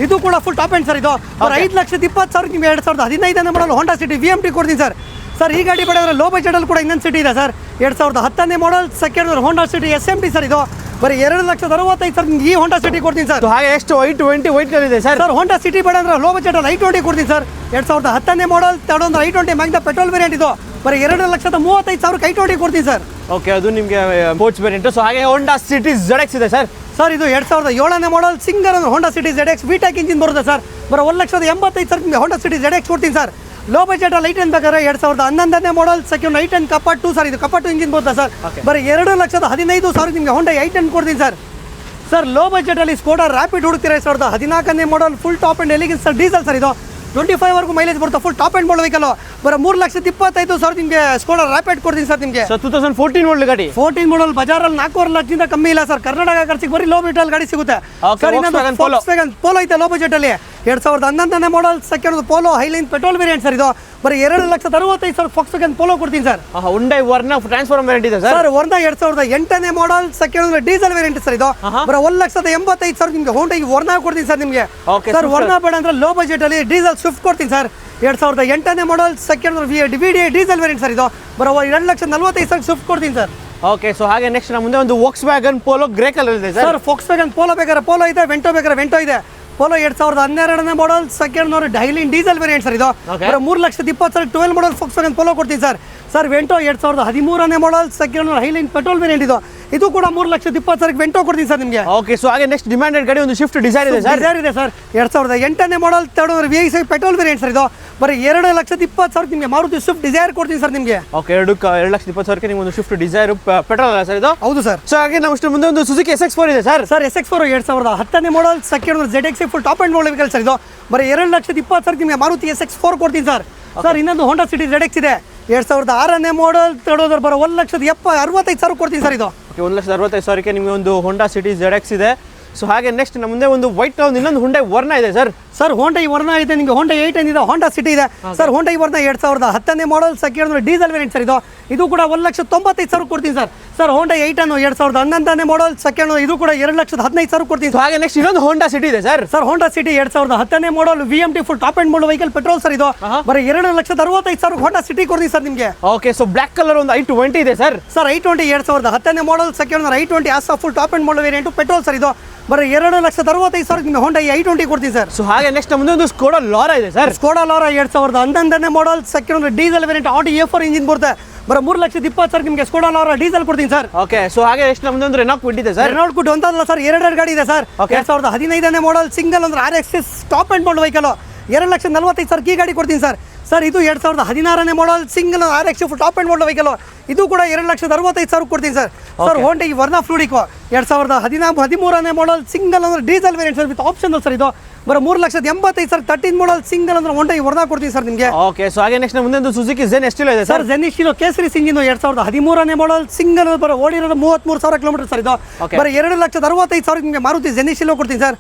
ಇದು ಕೂಡ ಫುಲ್ ಟಾಪ್ ಎಂಡ್ ಸರ್ ಇದು. 5,20,000 ನಿಮಗೆ 2015ನೇ ಮಾಡಲ್ ಹೋಂಡಾ ಸಿಟಿ VMT ಕೊಡ್ತೀನಿ ಸರ್. ಸರ್, ಈ ಗಾಡಿ ಬೇಡ ಲೋ ಬಜೆಟ್ ಅಲ್ಲಿ ಕೂಡ ಇನ್ನೊಂದು ಸಿಟಿ ಇದೆ ಸರ್. 2010ನೇ model, second Honda City SMT sir ಇದು. ಬರೀ 2,65,000 ನಿಮ್ಗೆ ಈ ಹೋಂಡಾ ಸಿಟಿ ಕೊಡ್ತೀನಿ ಸರ್. ಹಾಗೆ ಎಷ್ಟು I20 ವೈಟ್ ಕಲರ್ ಇದೆ ಸರ್. ಸರ್ ಹೋಂಡಾ ಸಿಟಿ ಬೇಡ ಅಂದ್ರೆ ಲೋ ಬಜೆಟ್ ಅಲ್ಲಿ I20 ಕೊಡ್ತೀನಿ ಸರ್. 2010 ಮಾಡಲ್ ತಗೊಂಡ್ರೆ I20 ಮ್ಯಾಗ್ನಾ ಪೆಟ್ರೋಲ್ ವೇರಿಯಂಟ್ ಇದು ಬರೀ 2,35,000 I20 ಕೊಡ್ತೀನಿ ಸರ್. ಓಕೆ, ಅದು ನಿಮಗೆ ಸ್ಪೋರ್ಟ್ಸ್ ವೇರಿಯಂಟ್. ಸೊ ಹಾಗೆ ಹೋಂಡಾ ಸಿಟಿ ZX ಇದೆ ಸರ್. ಸರ್ ಇದು 2007 ಮಾಡಲ್ ಸಿಂಗಲ್ ಅಂದ್ರೆ ಹೋಂಡಾ ಸಿಟಿ ZX ವಿಟೆಕ್ ಇಂಜಿನ್ ಬರುತ್ತೆ ಸರ್. ಬರೋ 1,85,000 ನಿಮಗೆ ಹೋಂಡಾ ಸಿಟಿ ZX ಕೊಡ್ತೀನಿ ಸರ್. ಲೋ ಬಜೆಟ್ ಅಲ್ಲಿ I10 ಬೇಕಾದ್ರೆ 2011 ಮಾಡಲ್ ಸೆಕೆಂಡ್ I10 ಕಪಾಟ್ 2 ಸರ್. ಇದು ಕಪಾಟ್ ಇಂಜಿನ್ ಬರುತ್ತೆ ಸರ್. ಬರೀ 2,15,000 ನಿಮಗೆ ಹೋಂಡಾ I10 ಕೊಡ್ತೀನಿ ಸರ್. ಸರ್ ಲೋ ಬಜೆಟ್ ಅಲ್ಲಿ ಸ್ಕೋಡಾ ರ್ಯಾಪಿಡ್ ಹುಡುಕ್ತೀರಾ 2014 model full top end elegance sir. Diesel sir ಇದು 25 ವರೆಗೂ ಮೈಲೇಜ್ ಬರುತ್ತೆ. Full top end model vehicle ಬರೋ 3,25,000 ನಿಮಗೆ ಸ್ಕೋಡಾ ರ್ಯಾಪಿಡ್ ಕೊಡ್ತೀನಿ ಸರ್. ನಿಮಗೆ 2014 ಮಾಡಲ್ ಗಾಡಿ. 14 ಮಾಡಲ್ ಬಜಾರಲ್ಲಿ 4.5 ಲಕ್ಷದಿಂದ ಕಮ್ಮಿ ಇಲ್ಲ ಸರ್. ಕರ್ನಾಟಕ ಖರ್ಚಿಗೆ ಬರೀ ಲೋ ಬಜೆಟ್ ಗಾಡಿ ಸಿಗುತ್ತೆ ಸರ್. ಇನ್ನೊಂದು Volkswagen ಪೋಲೋ ಐತೆ ಲೋ ಬಜೆಟ್ ಅಲ್ಲಿ 2011 model second Polo Highline petrol variant sir. ಇದು ಬರೀ 2,65,000 Volkswagen ಪೋಲೋ ಕೊಡ್ತೀನಿ sir. Hyundai Verna transformer variant ಇದೆ sir. Sir Verna 2008 model second diesel variant sir. ಇದು ಬರೀ 1,85,000 ನಿಮಗೆ ಹೋಂಡಾ ವರ್ನಾ ಕೊಡ್ತೀನಿ ಸರ್. ನಿಮಗೆ ಸರ್ ವರ್ನಾ ಬೇಡ ಅಂದ್ರೆ ಲೋ ಬಜೆಟ್ ಅಲ್ಲಿ ಡೀಸೆಲ್ ಸ್ವಿಫ್ಟ್ ಕೊಡ್ತೀನಿ sir. 2008 model second VDI diesel variant sir. ಇದು ಬರೋ 2,45,000 ಸ್ವಿಫ್ಟ್ ಕೊಡ್ತೀನಿ ಸರ್. ಓಕೆ, ಸೊ ಹಾಗೆ ನೆಕ್ಸ್ಟ್ ನಮ್ಮ ಮುಂದೆ ಒಂದು Volkswagen ಪೋಲೋ ಗ್ರೇ ಕಲರ್ ಇದೆ ಸರ್. ಸರ್ Volkswagen ಪೋಲೋ ಬೇಕಾದ್ರೆ ಪೋಲೋ ಇದೆ, ವೆಂಟೋ ಬೇಕಾದ್ರೆ ವೆಂಟೋ ಇದೆ. ಪೋಲೋ 2012 ಮಾಡಲ್ ಸೆಕೆಂಡ್ ಡೈಲಿನ್ ಡೀಸೆಲ್ ವೇರಿಯಂಟ್ ಸರ್. ಇದು 3,20,000 12 ಮಾಡಲ್ Volkswagen ಪೋಲೋ ಕೊಡ್ತೀನಿ sir. Sir Vento 2013 model second Highline petrol variant ಇದು ಕೂಡ 3,20,000 ವೆಂಟೋ ಕೊಡ್ತೀನಿ ಸರ್ ನಿಮಗೆ. ಓಕೆ, ಸೊ ಹಾಗೆ ನೆಕ್ಸ್ಟ್ ಡಿಮ್ಯಾಂಡೆಡ್ ಗಾಡಿ ಒಂದು ಸ್ವಿಫ್ಟ್ ಡಿಸೈರ್ ಇದೆ ಸರ್. ಡಿಸೈರ್ ಇದೆ ಸರ್ 2008 ಮಾಡಲ್ ತಗೊಂಡ್ರೆ VI ಪೆಟ್ರೋಲ್ ವೇರಿಯಂಟ್ ಸರ್. ಇದು ಬರೀ 2,20,000 ನಿಮಗೆ ಮಾರುತಿ ಸ್ವಿಫ್ಟ್ ಡಿಸೈರ್ ಕೊಡ್ತೀನಿ ಸರ್ ನಿಮಗೆ. ಓಕೆ, 2,20,000 ನಿಮಗೆ ಒಂದು ಸ್ವಿಫ್ಟ್ ಡಿಸೈರ್ ಪೆಟ್ರೋಲ್ ಅಲ್ಲ ಸರ್ ಇದು? ಹೌದು ಸರ್. ಸೊ ಹಾಗೆ ನಾವು ಇಷ್ಟು ಮುಂದೆ ಒಂದು ಸುಜುಕಿ SX4 ಇದೆ sir. Sir SX4 2010 model second ZX full top end model vehicle sir. ಇದು ಬರೀ 2,20,000 ನಿಮಗೆ ಮಾರುತಿ SX4 ಕೊಡ್ತೀನಿ ಸರ್. ಸರ್ ಇನ್ನೊಂದು ಹೋಂಡಾ ಸಿಟಿ ZX ಇದೆ 2006 ಮಾಡಲ್ ತಗೊಳ್ಳೋದ್ರ ಬರೋ 1,65,000 ಕೊಡ್ತೀನಿ ಸರ್. ಇದು 1,65,000 ನಿಮಗೆ ಒಂದು ಹೋಂಡಾ ಸಿಟಿ ZX ಇದೆ. ಸೊ ಹಾಗೆ ನೆಕ್ಸ್ಟ್ ನಮ್ಮ ಮುಂದೆ ಒಂದು ವೈಟ್ ಇನ್ನೊಂದು ಹುಂಡೈ ವರ್ನಾ ಇದೆ ಸರ್. ಸರ್ ಹೋಂಡಾ ವರ್ನಾ ಇದೆ ನಿಮಗೆ. ಹೋಂಡಾ 8 ಇದೆ, ಹೋಂಡಾ ಸಿಟಿ ಇದೆ sir. Honda Verna 2010 model second diesel variant sir. ಇದು ಕೂಡ 1,95,000 ಕೊಡ್ತೀನಿ sir. Sir Honda 8 2011 model second ಇದು ಕೂಡ 2,15,000 ಕೊಡ್ತೀನಿ. ಹಾಗೆ ನೆಕ್ಸ್ಟ್ ಇನ್ನೊಂದು ಹೋಂಡಾ ಸಿಟಿ ಇದೆ sir. Sir Honda City 2010 model VMT full top end model vehicle petrol sir. ಇದು ಬರೀ 2,65,000 ಹೋಂಡಾ ಸಿಟಿ ಕೊಡ್ತೀನಿ ಸರ್ ನಿಮಗೆ. ಓಕೆ, ಸೊ ಬ್ಲಾಕ್ ಕಲರ್ ಒಂದು I20 ಇದೆ sir. Sir I20 2010 model second I20 as full top end ಮಾಡಲ್ variant petrol sir. ಇದು ಬರೀ 2,65,000 ನಿಮಗೆ ಹೋಂಡಾ I20 ಕೊಡ್ತೀನಿ ಸರ್. ಸೊ ಹಾಗೆ ನೆಕ್ಸ್ಟ್ ಮುಂದೆ ಒಂದು ಸ್ಕೋಡಾ ಲಾರಾ ಇದೆ sir. Skoda Lara 2011 model second diesel variant Audi A4 engine ಬರುತ್ತೆ. ಬರೋ 3,20,000 ನಿಮಗೆ ಸ್ಕೋಡಾ ಲಾರಾ ಡೀಸೆಲ್ ಕೊಡ್ತೀನಿ ಸರ್. ಓಕೆ, ಸೊ ಹಾಗೆ ನೆಕ್ಸ್ಟ್ ಮುಂದೆ ಒಂದು ರೆನಾಲ್ಟ್ ಕ್ವಿಡ್ ಇದೆ ಸರ್. ರೆನಾಲ್ಟ್ ಕ್ವಿಡ್ ಒಂದಲ್ಲ ಸರ್, 2 ಗಾಡಿ ಇದೆ ಸರ್. 2015 ಮಾಡಲ್ ಸಿಂಗಲ್ ಅಂದ್ರೆ RX top end model vehicle 2,40,000 key ಗಾಡಿ ಕೊಡ್ತೀನಿ ಸರ್. ಸರ್ ಇದು 2016 model single RX top end model vehicle ಇದು ಕೂಡ 2,65,000 ಕೊಡ್ತೀನಿ sir. Sir Honda Verna fluidic 2013 model single ಅಂದ್ರೆ diesel variant sir with option sir. ಇದು ಬರೋ 3,85,000 13 ಮಾಡಲ್ ಸಿಂಗಲ್ ಅಂದ್ರೆ ಹೋಂಡಾ ವರ್ನಾ ಕೊಡ್ತೀನಿ ಸರ್ ನಿಮಗೆ. ಓಕೆ, ಸೊ ಹಾಗೆ ನೆಕ್ಸ್ಟ್ ಮುಂದೆ ಒಂದು ಸುಜುಕಿ ಝೆನ್ ಎಸ್ಟಿಲೋ ಇದೆ ಸರ್. ಝೆನ್ ಎಸ್ಟಿಲೋ ಕೇಸರಿ ಸಿಂಗಿನ 2013 ಮಾಡಲ್ ಸಿಂಗಲ್ ಬರೋ ಓಡಿರೋದು 33,000 ಕಿಲೋಮೀಟರ್ ಸರ್. ಇದು ಬರೋ 2,65,000 ನಿಮಗೆ ಮಾರುತಿ ಝೆನ್ ಎಸ್ಟಿಲೋ ಕೊಡ್ತೀನಿ sir.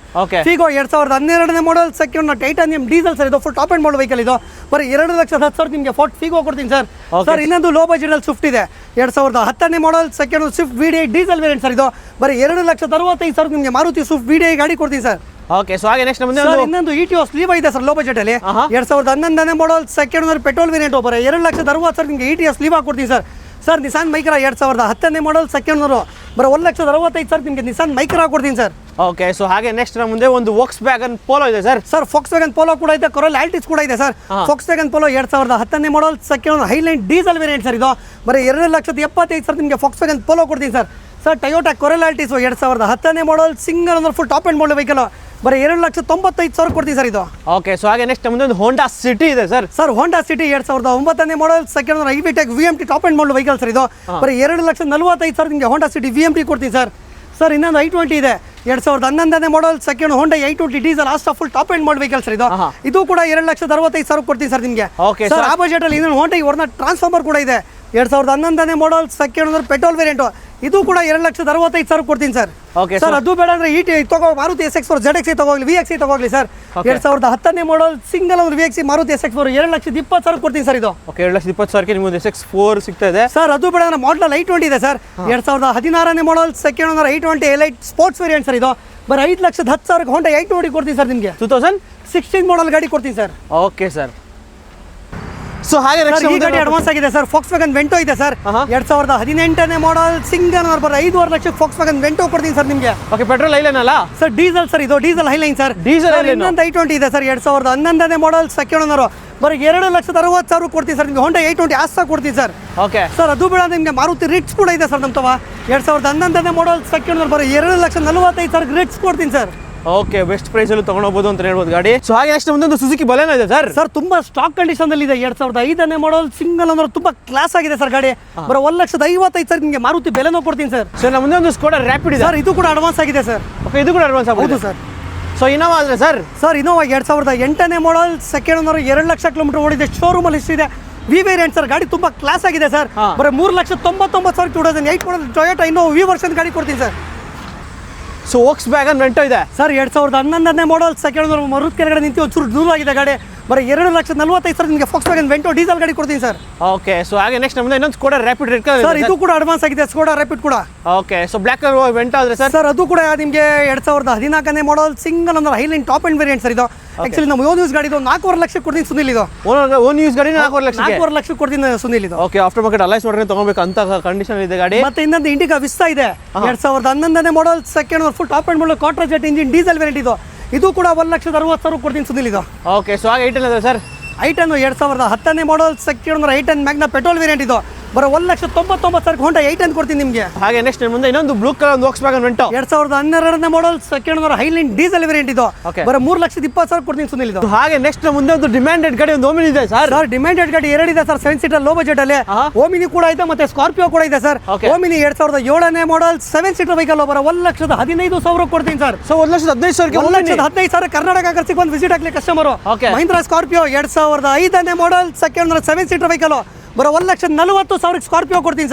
Figo 2012 model second titanium diesel sir. ಇದು full top end model vehicle. ಇದು ಬರೋ 2,10,000 ನಿಮಗೆ ಫೋರ್ಟ್ ಫಿಗೋ ಕೊಡ್ತೀನಿ ಸರ್. ಸರ್ ಇನ್ನೊಂದು ಲೋ ಬಜೆಟ್ ಅಲ್ಲಿ ಸ್ವಿಫ್ಟ್ ಇದೆ 2010 model second Swift VDI diesel variant sir. ಇದು ಬರೀ 2,65,000 ನಿಮಗೆ ಮಾರುತಿ ಸ್ವಿಫ್ಟ್ VDI ಗಾಡಿ ಕೊಡ್ತೀನಿ ಸರ್. ಓಕೆ, ಸೊ ಹಾಗೆ ನೆಕ್ಸ್ಟ್ ಮುಂದೆ ಇನ್ನೊಂದು ETOS ಲೀವಾ ಇದೆ ಸರ್ ಲೋ ಬಜೆಟ್ ಅಲ್ಲಿ 2011 ಮಾಡಲ್ ಸೆಕೆಂಡ್ ಪೆಟ್ರೋಲ್ ವೇರಿಯಂಟ್ ಬರೋ 2,60,000 ನಿಮಗೆ ETOS ಲೀವಾ ಕೊಡ್ತೀನಿ sir. Sir Nissan Micra 2010 model second ಬರೋ 1,65,000 ನಿಮಗೆ ನಿಸಾನ್ ಮೈಕ್ರಾ ಕೊಡ್ತೀನಿ ಸರ್. ಓಕೆ, ಸೊ ಹಾಗೆ ನೆಕ್ಸ್ಟ್ ನಮ್ಮ ಮುಂದೆ ಒಂದು Volkswagen ಪೋಲೋ ಇದೆ ಸರ್. ಸರ್ Volkswagen ಪೋಲೋ ಕೂಡ ಇದೆ, Corolla Altis ಕೂಡ ಇದೆ sir. Volkswagen Polo 2010 model second Highline diesel variant sir. ಇದು ಬರೀ 2,75,000 ನಿಮಗೆ Volkswagen ಪೋಲೋ ಕೊಡ್ತೀನಿ sir. Sir Toyota Corolla Altis 2010 model single ಅಂದ್ರೆ full top end model vehicle ಬರೀ 2,95,000 ಕೊಡ್ತೀನಿ ಸರ್. ಇದು ಓಕೆ, ಸೊ ಹಾಗೆ ನೆಕ್ಸ್ಟ್ ಮುಂದೆ ಒಂದು ಹೋಂಡಾ ಸಿಟಿ ಇದೆ sir. Sir Honda city 2009 model second IVTEC VMT top end model vehicle sir. ಇದು ಬರೀ 2,45,000 ನಿಮಗೆ ಹೋಂಡಾ ಸಿಟಿ VMT ಕೊಡ್ತೀನಿ ಸರ್. ಸರ್ ಇನ್ನೊಂದು I20 ಇದೆ 2011 ಮಾಡಲ್ ಸೆಕೆಂಡ್ ಹೋಂಡಾ I20 diesel asked full top end model vehicle sir. ಇದು ಕೂಡ 2,65,000 ಕೊಡ್ತೀನಿ ಸರ್ ನಿಮಗೆ. ಸರ್ ಆ ಬಜೆಟ್ ಅಲ್ಲಿ ಇನ್ನೊಂದು ಹೋಂಡಾ ವರ್ನಾ ಟ್ರಾನ್ಸ್ಫಾರ್ಮರ್ ಕೂಡ ಇದೆ 2011 ಮಾಡಲ್ ಸೆಕೆಂಡ್ ಪೆಟ್ರೋಲ್ ವೇರಿಯಂಟ್ ಇದು ಕೂಡ 2,65,000 ಕೊಡ್ತೀನಿ ಸರ್. ಸರ್ ಅದು ಬೇಡ ಅಂದ್ರೆ ತಗೋ ಮಾರುತಿ SX4 ZX ತಗೋಗ್ಲಿ VX ತಗೋಗ್ಲಿ ಸರ್. 2010 ಮಾಡಲ್ ಸಿಂಗಲ್ ಅಂದ್ರೆ VX ಮಾರುತಿ SX4 2,20,000 ಕೊಡ್ತೀನಿ ಸರ್. ಇದು 2,20,000 ನಿಮಗೆ SX4 ಸಿಗ್ತಾ ಇದೆ ಸರ್. ಅದು ಬೇಡ ಅಂದ್ರೆ ಮಾಡಲ್ I20 ಇದೆ ಸರ್ 2016 ಮಾಡಲ್ ಸೆಕೆಂಡ್ ಅಂದ್ರೆ I20 elite sports variant sir. ಇದು ಬರೀ 5,10,000 ಹೋಂಡಾ I20 ಕೊಡ್ತೀನಿ ಸರ್ ನಿಮಗೆ. 2016 ಮಾಡಲ್ ಗಾಡಿ ಕೊಡ್ತೀನಿ ಸರ್. Okay sir. ಸೊ ಹಾಗೆ ಸರ್, ನೆಕ್ಸ್ಟ್ ಈ ಗಾಡಿ ಅಡ್ವಾನ್ಸ್ ಆಗಿದೆ ಸರ್. ಫಾಕ್ಸ್ ವ್ಯಾಗನ್ ವೆಂಟೋ ಇದೆ ಸರ್. ಆಹಾ. 2018ನೇ ಮಾಡಲ್ ಸಿಂಗಲ್ ಓನರ್ ಬರೋ 5.5 ಲಕ್ಷಕ್ಕೆ ಫಾಕ್ಸ್ ವ್ಯಾಗನ್ ವೆಂಟೋ ಕೊಡ್ತೀನಿ ಸರ್ ನಿಮಗೆ. ಓಕೆ, ಪೆಟ್ರೋಲ್ ಐಲೈನ್ ಅಲ್ಲ ಸರ್ ಡೀಸೆಲ್ ಸರ್, ಇದು diesel Highline sir. Diesel highline. ಇನ್ನೊಂದು i20 ಇದೆ ಸರ್. 2011ನೇ ಮಾಡಲ್ ಸೆಕೆಂಡ್ ಓನರ್ ಬರೀ 2,60,000 ಕೊಡ್ತೀನಿ ಸರ್ ನಿಮಗೆ. ಹೊಂಡಾ i20 ಆಸ್ತಾ ಕೊಡ್ತೀನಿ ಸರ್. ಓಕೆ ಸರ್ ಅದು ಬೇಡ ನಿಮಗೆ ಮಾರುತಿ ರಿಟ್ಸ್ ಕೂಡ ಇದೆ ಸರ್ ನಮ್ಮ ತವ. 2011ನೇ ಮಾಡಲ್ ಸೆಕೆಂಡ್ ಓನರ್ ಬರೀ 2,45,000 ರಿಟ್ಸ್ ಕೊಡ್ತೀನಿ ಸರ್. ಓಕೆ, ಬೆಸ್ಟ್ ಪ್ರೈಸ್ ಅಲ್ಲಿ ತಗೊಂಡೋಗ್ಬೋದು ಅಂತ ಹೇಳ್ಬೋದು ಗಾಡಿ. ಸೊ ಹಾಗೆ ನೆಕ್ಸ್ಟ್ ಮುಂದೊಂದು ಸುಜುಕಿ ಬಲೆನೋ ಇದೆ ಸರ್. ಸರ್ ತುಂಬಾ ಸ್ಟಾಕ್ ಕಂಡೀಷನ್ ಅಲ್ಲಿ ಇದೆ. 2005ನೇ ಮಾಡಲ್ ಸಿಂಗಲ್ ಓನರ್ ತುಂಬಾ ಕ್ಲಾಸ್ ಆಗಿದೆ ಸರ್ ಗಾಡಿ. ಬರೋ 1,55,000 ನಿಮಗೆ ಮಾರುತಿ ಬೆಲೆನೋ ಕೊಡ್ತೀನಿ ಸರ್. ಸರ್ ನಮ್ಮ ಮುಂದೆ ಒಂದು ಸ್ಕೋಡಾ ರ್ಯಾಪಿಡ್ ಇದೆ ಸರ್ ಇದು ಕೂಡ ಅಡ್ವಾನ್ಸ್ ಆಗಿದೆ ಸರ್. ಓಕೆ, ಇದು ಕೂಡ ಅಡ್ವಾನ್ಸ್ ಹೌದು ಆಗ್ಬೋದು ಸರ್. ಸೊ ಇನೋವಾ ಆದ್ರೆ ಸರ್ ಸರ್ ಇನೋವಾ 2008ನೇ ಮಾಡಲ್ ಸೆಕೆಂಡ್ ಓನರ್ 2 ಲಕ್ಷ ಕಿಲೋಮೀಟರ್ ಓಡಿದೆ. ಶೋರೂಮ್ ಅಲ್ಲಿ ಇದೆ. V variant sir. ಗಾಡಿ ತುಂಬಾ ಕ್ಲಾಸ್ ಆಗಿದೆ ಸರ್. ಹಾ. ಬರೀ 3,99,000 2008 model Toyota Innova V version ಗಾಡಿ ಕೊಡ್ತೀನಿ sir. So Volkswagen Vento ಇದೆ ಸರ್ 2011ನೇ ಮಾಡಲ್ ಸೆಕೆಂಡ್ ಓನರ್ ಮರುತ್ ಕೆಳಗಡೆ ನಿಂತು ಒಂಚೂರು ದೂರ ಆಗಿದೆ ಗಾಡಿ. ಬರೀ 2,45,000 ನಿಮಗೆ ಫಾಕ್ಸ್ ವ್ಯಾಗನ್ ವೆಂಟೋ ಡೀಸೆಲ್ ಗಾಡಿ ಕೊಡ್ತೀನಿ ಸರ್. ಓಕೆ. ಸೊ ಹಾಗೆ ನೆಕ್ಸ್ಟ್ ನಮ್ದು ಇನ್ನೊಂದು Skoda Rapid red colour sir ಇದು ಕೂಡ ಅಡ್ವಾನ್ಸ್ ಆಗಿದೆ. ಸ್ಕೋಡಾ ರ್ಯಾಪಿಡ್ ಕೂಡ. Okay. So black colour Vento ಆದ್ರೆ ಸರ್ ಸರ್ ಅದು ಕೂಡ ನಿಮಗೆ 2014ನೇ model single owner Highline top end variant sir. ಇದು ಆಕ್ಚುಲಿ ನಮ್ಮ ಓನ್ ಯೂಸ್ ಗಾಡಿ. ಇದು 4.5 ಲಕ್ಷಕ್ಕೆ ಕೊಡ್ತೀನಿ ಸುನಿಲ್. ಇದು ಓನ್ ಯೂಸ್ ಗಾಡಿ 4 ಲಕ್ಷಕ್ಕೆ 4.5 ಲಕ್ಷಕ್ಕೆ ಕೊಡ್ತೀನಿ ಸುನಿಲ್. ಇದು ಓಕೆ. ಆಫ್ಟರ್ ಮಾರ್ಕೆಟ್ ಅಲೈಸ್ ಮಾಡಿದ್ರೆ ತಗೋಬೇಕು ಅಂತ ಕಂಡೀಷನ್ ಇದೆ ಗಾಡಿ. ಮತ್ತೆ ಇನ್ನೊಂದು ಇಂಡಿಕಾ ವಿಸ್ತಾ ಇದೆ. 2011ನೇ model second owner full top end model Quadrajet engine diesel variant. ಇದು ಕೂಡ 1,60,000 ಕೊಡ್ತೀನಿ ಸುನಿಲ್. ಇದು ಓಕೆ. ಸೊ ಹಾಗೆ ಐಟಲ್ ಇದೆ ಸರ್. i10 2010ನೇ model second owner i10 Magna petrol variant. ಇದು ಬರೋ 1,99,000 ಹೊಂಡಾ i10 ಕೊಡ್ತೀನಿ ನಿಮಗೆ. ಹಾಗೆ ನೆಕ್ಸ್ಟ್ ಮುಂದೆ ಇನ್ನೊಂದು blue colour Volkswagen Vento 2012ನೇ model second owner Highline diesel variant. ಇದು Okay. ಬರೋ 3,20,000 ಕೊಡ್ತೀನಿ ಸುನಿಲ್. ಇದು ಹಾಗೆ ನೆಕ್ಸ್ಟ್ ಮುಂದೆ ಒಂದು ಡಿಮ್ಯಾಂಡೆಡ್ ಗಾಡಿ ಒಂದು ಓಮಿನಿ ಇದೆ ಸರ್. ಸರ್ ಡಿಮ್ಯಾಂಡೆಡ್ ಗಾಡಿ 2 ಇದೆ ಸರ್. 7 ಸೀಟರ್ ಲೋ ಬಜೆಟ್ ಅಲ್ಲಿ. ಆಹಾ. ಓಮಿನಿ ಕೂಡ ಇದೆ ಮತ್ತೆ ಸ್ಕಾರ್ಪಿಯೋ ಕೂಡ ಇದೆ ಸರ್. Okay. ಓಮಿನಿ 2007ನೇ ಮಾಡಲ್ 7 ಸೀಟರ್ ವೆಹಿಕಲ್ ಬರೋ 1,15,000 ಕೊಡ್ತೀನಿ ಸರ್. ಸೊ 1,15,000ಗೆ 1,15,000 ಕರ್ನಾಟಕ ಕರ್ಸಿಗೆ ಬಂದು ವಿಸಿಟ್ ಆಗ್ಲಿ ಕಸ್ಟಮರ್. Okay. ಮಹೀಂದ್ರಾ ಸ್ಕಾರ್ಪಿಯೋ 2005ನೇ model second owner 7 seater vehicle ಬರೋ 1,40,000 ಸ್ಕಾರ್ಪಿಯೋ ಕೊಡ್ತೀನಿ ಸರ್.